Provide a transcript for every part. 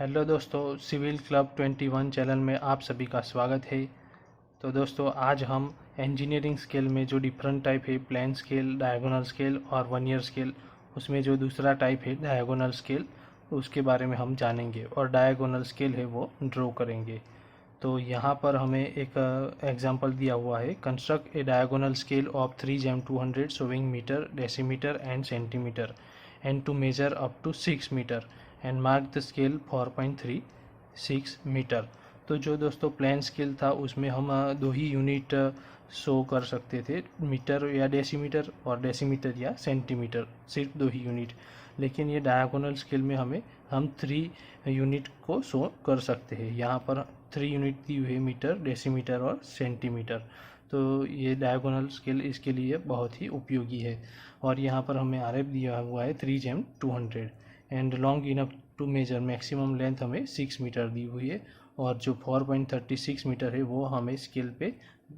Hello दोस्तों, civil club 21 channel में आप सभी का स्वागत है। तो दोस्तों, आज हम इंजीनियरिंग स्केल में जो डिफरेंट टाइप है, प्लेन स्केल, डायगोनल स्केल और वन ईयर स्केल, उसमें जो दूसरा टाइप है डायगोनल स्केल, उसके बारे में हम जानेंगे और डायगोनल स्केल है वो ड्रॉ करेंगे। तो यहाँ पर हमें एक एग्जांपल दिया हुआ है। Construct a diagonal scale of 3 GM 200 showing metre, decimetre and centimetre and to measure up to 6 metre and mark the scale 4.36 metre. तो जो दोस्तों प्लान स्केल था उसमें हम दो ही यूनिट शो कर सकते थे, मीटर या डेसीमीटर और डेसीमीटर या सेंटीमीटर, सिर्फ दो ही यूनिट। लेकिन ये डायगोनल स्केल में हम 3 यूनिट को शो कर सकते हैं। यहाँ पर 3 यूनिट दी हुई है, मीटर, डेसीमीटर और सेंटीमीटर। तो ये डायगोनल स्केल इसके लिए बहुत ही उपयोगी है। और यहाँ पर हमें आर एफ दिया हुआ है 3 GM 200 and long enough to measure, maximum length हमें 6 मीटर दी हुई है। और जो 4.36 मीटर है वो हमें स्केल पे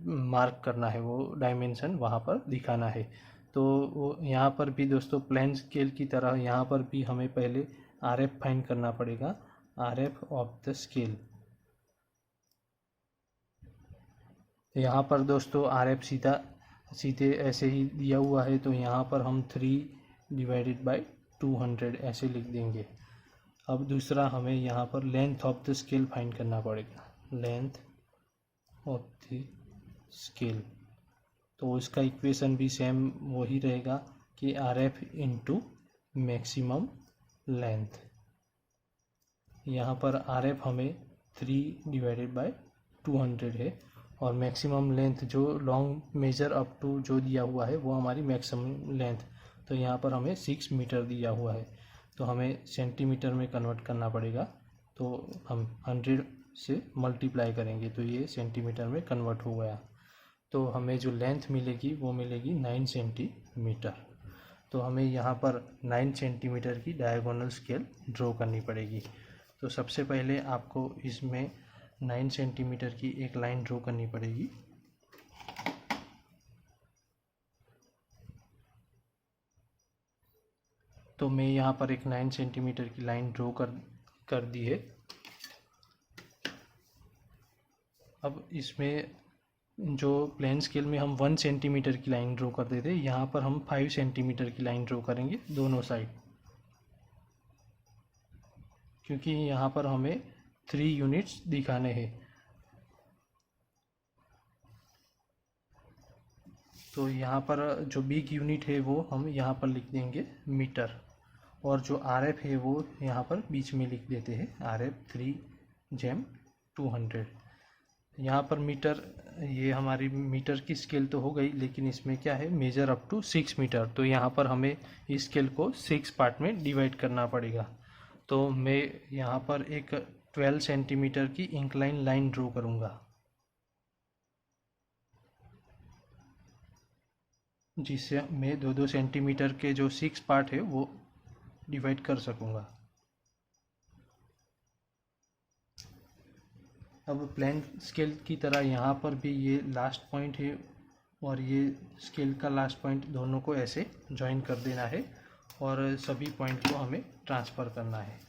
मार्क करना है, वो डायमेंशन वहाँ पर दिखाना है। तो वो यहाँ पर भी दोस्तों प्लेन स्केल की तरह यहाँ पर भी हमें पहले आर एफ फाइंड करना पड़ेगा, R F of the scale. यहाँ पर दोस्तों आर एफ सीधे ऐसे ही दिया हुआ है, तो यहाँ पर हम 3/200 ऐसे लिख देंगे। अब दूसरा हमें यहाँ पर length of the scale find करना पड़ेगा, लेंथ ऑफ द स्केल। तो इसका इक्वेशन भी सेम वही रहेगा कि R F into maximum length. यहाँ पर आर एफ हमें 3/200 है और मैक्सिमम लेंथ जो लॉन्ग मेजर अप टू जो दिया हुआ है वो हमारी मैक्सिमम लेंथ। तो यहाँ पर हमें 6 मीटर दिया हुआ है, तो हमें सेंटीमीटर में कन्वर्ट करना पड़ेगा। तो हम 100 से मल्टीप्लाई करेंगे तो ये सेंटीमीटर में कन्वर्ट हो गया। तो हमें जो लेंथ मिलेगी वो मिलेगी 9 सेंटीमीटर। तो हमें यहाँ पर 9 सेंटीमीटर की डायगोनल स्केल ड्रॉ करनी पड़ेगी। तो सबसे पहले आपको इसमें 9 सेंटीमीटर की एक लाइन ड्रॉ करनी पड़ेगी। तो मैं यहाँ पर एक 9 सेंटीमीटर की लाइन ड्रॉ कर दी है। अब इसमें जो प्लेन स्केल में हम 1 सेंटीमीटर की लाइन ड्रॉ करते थे, यहाँ पर हम 5 सेंटीमीटर की लाइन ड्रॉ करेंगे दोनों साइड, क्योंकि यहाँ पर हमें 3 यूनिट्स दिखाने हैं। तो यहाँ पर जो बिग यूनिट है वो हम यहाँ पर लिख देंगे मीटर, और जो आर एफ है वो यहाँ पर बीच में लिख देते हैं, आर एफ 3/200। यहाँ पर मीटर, ये हमारी मीटर की स्केल तो हो गई, लेकिन इसमें क्या है, मेजर अप टू 6 मीटर। तो यहाँ पर हमें इस स्केल को 6 पार्ट में डिवाइड करना पड़ेगा। तो मैं यहाँ पर एक 12 सेंटीमीटर की इंक्लाइन लाइन ड्रॉ करूँगा, जिससे मैं 2-2 सेंटीमीटर के जो 6 पार्ट है वो डिवाइड कर सकूँगा। अब प्लेन स्केल की तरह यहाँ पर भी ये लास्ट पॉइंट है और ये स्केल का लास्ट पॉइंट, दोनों को ऐसे ज्वाइन कर देना है और सभी पॉइंट को हमें ट्रांसफ़र करना है।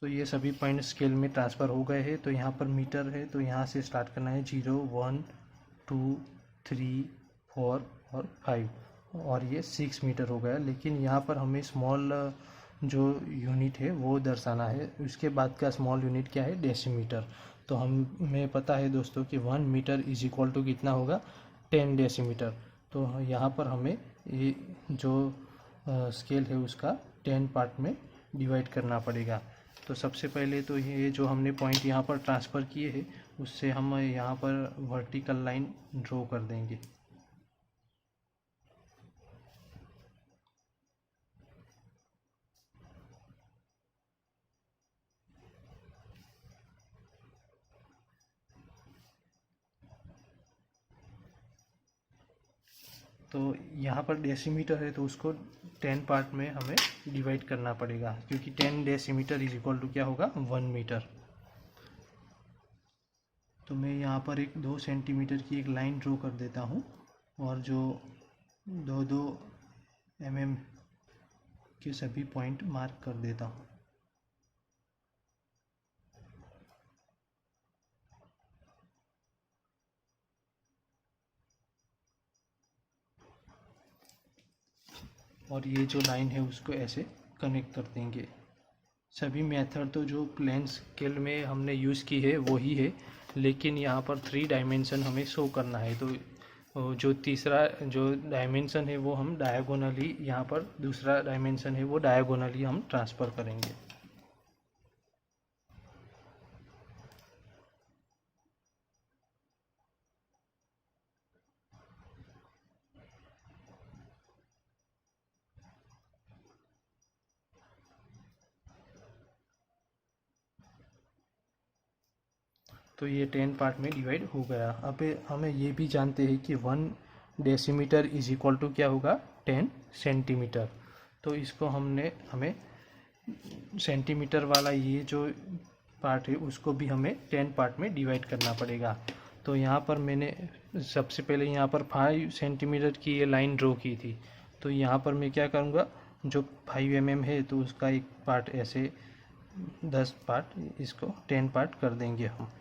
तो ये सभी पॉइंट स्केल में ट्रांसफ़र हो गए हैं। तो यहाँ पर मीटर है, तो यहाँ से स्टार्ट करना है 0, 1, 2, 3, 4 और 5, और ये 6 मीटर हो गया। लेकिन यहाँ पर हमें स्मॉल जो यूनिट है वो दर्शाना है। उसके बाद का स्मॉल यूनिट क्या है, डेसीमीटर। तो हमें पता है दोस्तों कि 1 मीटर इज इक्वल टू कितना होगा, 10 डेसीमीटर। तो यहाँ पर हमें ये जो स्केल है उसका 10 पार्ट में डिवाइड करना पड़ेगा। तो सबसे पहले तो ये जो हमने पॉइंट यहाँ पर ट्रांसफ़र किए हैं उससे हम यहाँ पर वर्टिकल लाइन ड्रॉ कर देंगे। तो यहाँ पर डेसीमीटर है तो उसको 10 पार्ट में हमें डिवाइड करना पड़ेगा, क्योंकि 10 डेसीमीटर इज इक्वल टू क्या होगा 1 मीटर। तो मैं यहाँ पर एक 2 सेंटीमीटर की एक लाइन ड्रॉ कर देता हूँ और जो 2-2 mm के सभी पॉइंट मार्क कर देता हूँ। और ये जो लाइन है उसको ऐसे कनेक्ट कर देंगे। सभी मेथड तो जो प्लेन स्केल में हमने यूज़ की है वो ही है, लेकिन यहाँ पर 3 डायमेंशन हमें शो करना है। तो जो तीसरा जो डायमेंशन है वो हम डायगोनली, यहाँ पर दूसरा डायमेंशन है वो डायगोनली हम ट्रांसफ़र करेंगे। तो ये 10 पार्ट में डिवाइड हो गया। अब हमें ये भी जानते हैं कि 1 डेसीमीटर इज इक्वल टू क्या होगा 10 सेंटीमीटर। तो इसको हमें सेंटीमीटर वाला ये जो पार्ट है उसको भी हमें 10 पार्ट में डिवाइड करना पड़ेगा। तो यहाँ पर मैंने सबसे पहले यहाँ पर 5 सेंटीमीटर की ये लाइन ड्रॉ की थी। तो यहाँ पर मैं क्या करूँगा, जो 5 mm है तो उसका एक पार्ट ऐसे 10 पार्ट, इसको 10 पार्ट कर देंगे हम।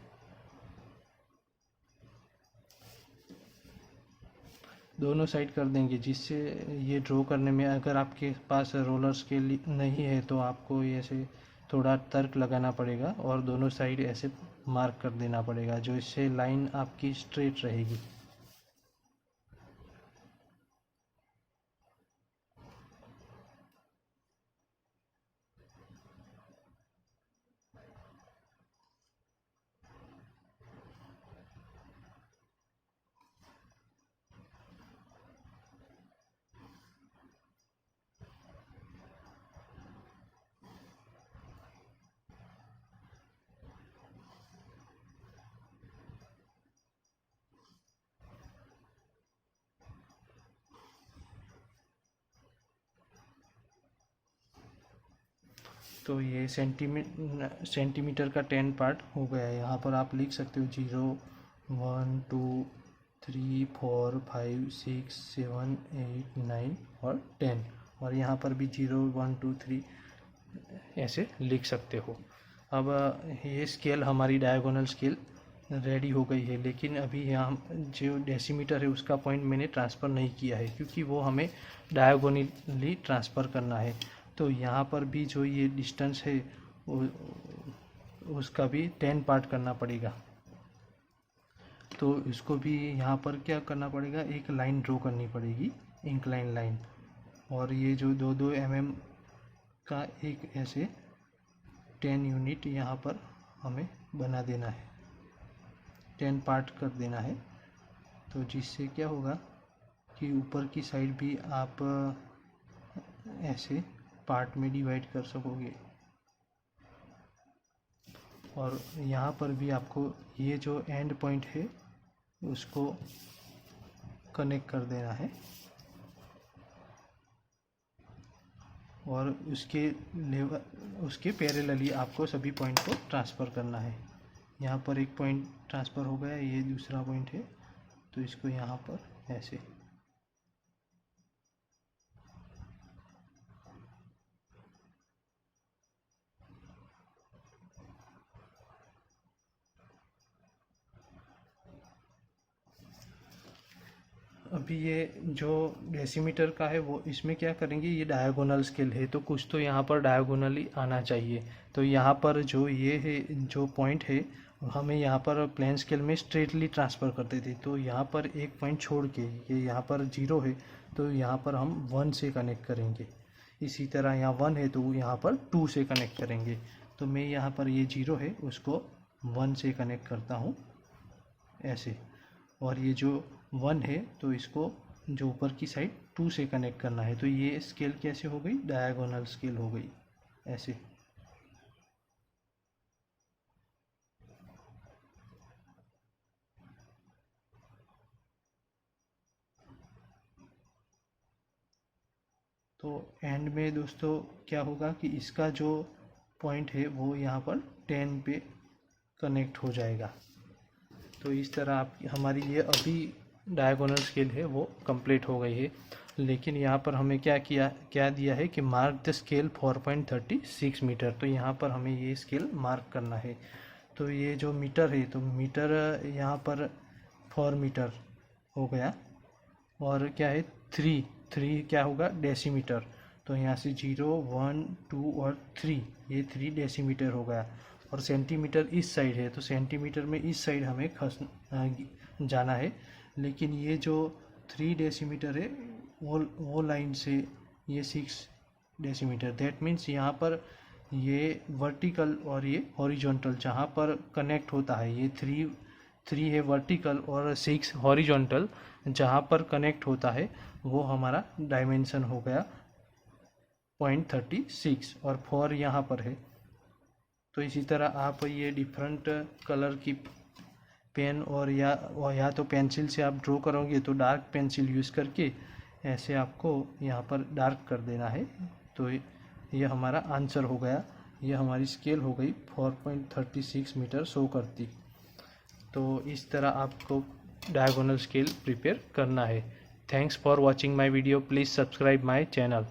दोनों साइड कर देंगे, जिससे ये ड्रॉ करने में अगर आपके पास रोलर स्केल नहीं है तो आपको ऐसे थोड़ा तर्क लगाना पड़ेगा और दोनों साइड ऐसे मार्क कर देना पड़ेगा, जो इससे लाइन आपकी स्ट्रेट रहेगी। तो ये सेंटीमीटर का 10 पार्ट हो गया है। यहाँ पर आप लिख सकते हो 0, 1, 2, 3, 4, 5, 6, 7, 8, 9 और 10, और यहाँ पर भी 0, 1, 2, 3 ऐसे लिख सकते हो। अब ये स्केल हमारी डायगोनल स्केल रेडी हो गई है, लेकिन अभी यहाँ जो डेसीमीटर है उसका पॉइंट मैंने ट्रांसफ़र नहीं किया है, क्योंकि वो हमें डायगोनली ट्रांसफ़र करना है। तो यहाँ पर भी जो ये डिस्टेंस है उसका भी 10 पार्ट करना पड़ेगा। तो इसको भी यहाँ पर क्या करना पड़ेगा, एक लाइन ड्रॉ करनी पड़ेगी, इंक्लाइन लाइन। और ये जो 2-2 mm का एक ऐसे 10 यूनिट यहाँ पर हमें बना देना है, 10 पार्ट कर देना है। तो जिससे क्या होगा कि ऊपर की साइड भी आप ऐसे पार्ट में डिवाइड कर सकोगे। और यहाँ पर भी आपको ये जो एंड पॉइंट है उसको कनेक्ट कर देना है और उसके पैरेलली आपको सभी पॉइंट को ट्रांसफ़र करना है। यहाँ पर एक पॉइंट ट्रांसफ़र हो गया, ये दूसरा पॉइंट है, तो इसको यहाँ पर ऐसे। अभी ये जो डेसीमीटर का है वो इसमें क्या करेंगे, ये डायगोनल स्केल है तो कुछ तो यहाँ पर डायगोनली आना चाहिए। तो यहाँ पर जो ये है जो पॉइंट है हमें यहाँ पर प्लेन स्केल में स्ट्रेटली ट्रांसफ़र करते थे। तो यहाँ पर एक पॉइंट छोड़ के ये यहाँ पर 0 है तो यहाँ पर हम 1 से कनेक्ट करेंगे। इसी तरह यहाँ 1 है तो यहाँ पर 2 से कनेक्ट करेंगे। तो मैं यहाँ पर ये 0 है उसको 1 से कनेक्ट करता हूँ ऐसे। और ये जो 1 है तो इसको जो ऊपर की साइड 2 से कनेक्ट करना है। तो ये स्केल कैसे हो गई, डायगोनल स्केल हो गई ऐसे। तो एंड में दोस्तों क्या होगा कि इसका जो पॉइंट है वो यहाँ पर 10 पे कनेक्ट हो जाएगा। तो इस तरह आप हमारी ये अभी डायगोनल स्केल है वो कंप्लीट हो गई है। लेकिन यहाँ पर हमें क्या दिया है कि मार्क द स्केल 4.36 मीटर। तो यहाँ पर हमें ये स्केल मार्क करना है। तो ये जो मीटर है तो मीटर यहाँ पर 4 मीटर हो गया, और क्या है 3 क्या होगा डेसीमीटर। तो यहाँ से 0, 1, 2 और 3, ये 3 डेसीमीटर हो गया। और सेंटीमीटर इस साइड है, तो सेंटीमीटर में इस साइड हमें जाना है। लेकिन ये जो 3 डेसीमीटर है वो लाइन से ये 6 डेसीमीटर, दैट मीन्स यहाँ पर ये वर्टिकल और ये हॉरिजॉन्टल जहाँ पर कनेक्ट होता है, ये 3 है वर्टिकल और 6 हॉरिजॉन्टल जहाँ पर कनेक्ट होता है, वो हमारा डायमेंशन हो गया 0.36 और 4 यहाँ पर है। तो इसी तरह आप ये डिफरेंट कलर की पेन और या तो पेंसिल से आप ड्रॉ करोगे तो डार्क पेंसिल यूज़ करके ऐसे आपको यहाँ पर डार्क कर देना है। तो ये हमारा आंसर हो गया, ये हमारी स्केल हो गई 4.36 मीटर शो करती। तो इस तरह आपको डायगोनल स्केल प्रिपेयर करना है। Thanks for watching my video, please subscribe my channel.